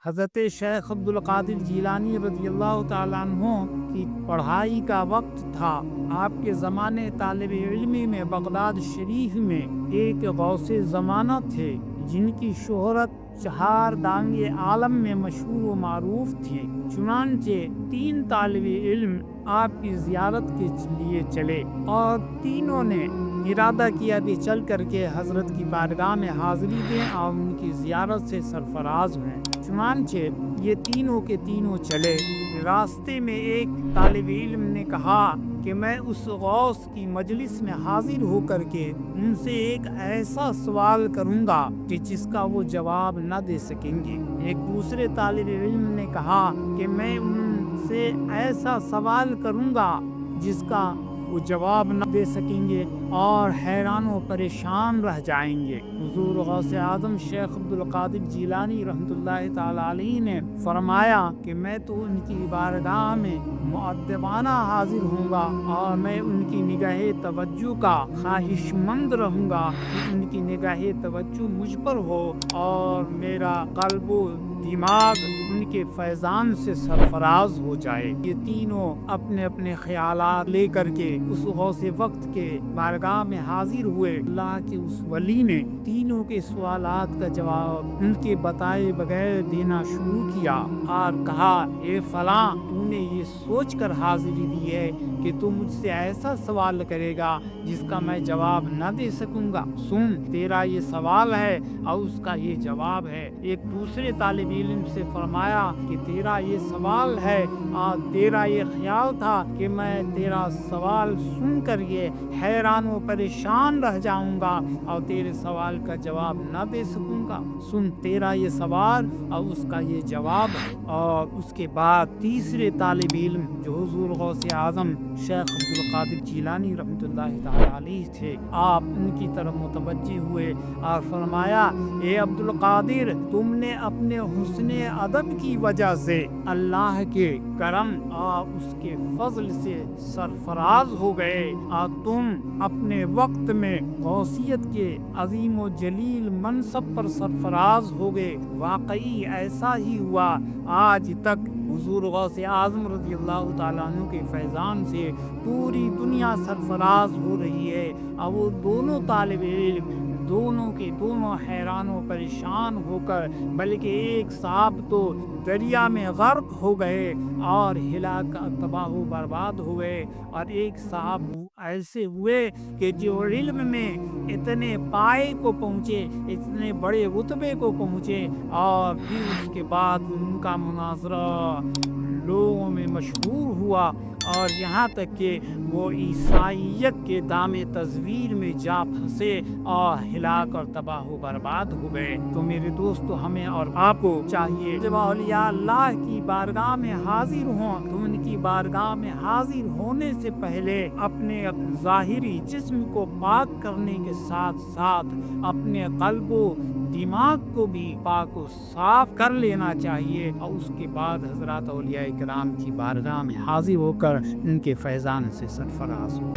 حضرت شیخ عبد القادر جیلانی رضی اللہ تعالیٰ عنہ کی پڑھائی کا وقت تھا۔ آپ کے زمانے طالب علمی میں بغداد شریف میں ایک غوث زمانہ تھے جن کی شہرت چہار دانگ عالم میں مشہور و معروف تھی۔ چنانچہ 3 طالب علم آپ کی زیارت کے لیے چلے اور تینوں نے ارادہ کیا کہ چل کر کے حضرت کی بارگاہ میں حاضری دیں اور ان کی زیارت سے سرفراز ہوئیں۔ چنانچہ یہ تینوں کے تینوں چلے۔ راستے میں ایک طالب علم نے کہا کہ میں اس غوث کی مجلس میں حاضر ہو کر کے ان سے ایک ایسا سوال کروں گا کہ جس کا وہ جواب نہ دے سکیں گے۔ ایک دوسرے طالب علم نے کہا کہ میں ان سے ایسا سوال کروں گا جس کا وہ جواب نہ دے سکیں گے اور حیران و پریشان رہ جائیں گے۔ حضور غوث اعظم شیخ عبد القادر جیلانی رحمۃ اللہ تعالی علیہ نے فرمایا کہ میں تو ان کی بارگاہ میں مؤدبانہ حاضر ہوں گا اور میں ان کی نگاہ توجہ کا خواہش مند رہوں گا کہ ان کی نگاہ توجہ مجھ پر ہو اور میرا قلب و دماغ ان کے فیضان سے سرفراز ہو جائے۔ یہ تینوں اپنے اپنے خیالات لے کر کے اس غوث وقت کے بارگاہ میں حاضر ہوئے۔ اللہ کے اس ولی نے تینوں کے سوالات کا جواب ان کے بتائے بغیر دینا شروع کیا اور کہا، اے فلاں، تو نے یہ سوچ کر حاضری دی ہے کہ تو مجھ سے ایسا سوال کرے گا جس کا میں جواب نہ دے سکوں گا۔ سن، تیرا یہ سوال ہے اور اس کا یہ جواب ہے۔ ایک دوسرے طالب علم سے فرمایا کہ تیرا یہ سوال ہے اور تیرا یہ خیال تھا کہ میں تیرا سوال سن کر یہ حیران و پریشان رہ جاؤں گا اور تیرے سوال کا جواب نہ دے سکوں گا۔ سن، تیرا یہ سوال اور اس کا یہ جواب ہے۔ اور اس کے بعد تیسرے طالب علم جو حضور غوث اعظم شیخ عبد القادر جیلانی رحمۃ اللہ تعالی علیہ تھے، آپ ان کی طرف متوجہ ہوئے اور فرمایا، اے عبد القادر، تم نے اپنے حسن ادب کی وجہ سے اللہ کے کرم اور اس کے فضل سے سرفراز ہو گئے اور تم اپنے وقت میں غوثیت کے عظیم و جلیل منصب پر سرفراز ہو گئے۔ واقعی ایسا ہی ہوا۔ آج تک حضور غوث اعظم رضی اللہ تعالیٰ عنہ کے فیضان سے پوری دنیا سرفراز ہو رہی ہے اور وہ دونوں طالب علم دونوں کے دونوں حیران و پریشان ہو کر، بلکہ ایک صاحب تو دریا میں غرق ہو گئے اور ہلاک تباہ و برباد ہوئے، اور ایک صاحب ایسے ہوئے کہ جو علم میں اتنے پائے کو پہنچے، اتنے بڑے رتبے کو پہنچے، اور پھر اس کے بعد ان کا مناظرہ لوگوں میں مشہور ہوا اور یہاں تک کہ وہ عیسائیت کے دام تزویر میں جا پھنسے اور ہلاک اور تباہ و برباد ہو گئے۔ تو میرے دوستو، ہمیں اور آپ کو چاہیے جب اولیاء اللہ کی بارگاہ میں حاضر ہوں تو ان کی بارگاہ میں حاضر ہونے سے پہلے اپنے ظاہری جسم کو پاک کرنے کے ساتھ ساتھ اپنے قلب و دماغ کو بھی پاک و صاف کر لینا چاہیے، اور اس کے بعد حضرات اولیاء کرام کی بارگاہ میں حاضر ہو کر ان کے فیضان سے سرفراز ہو۔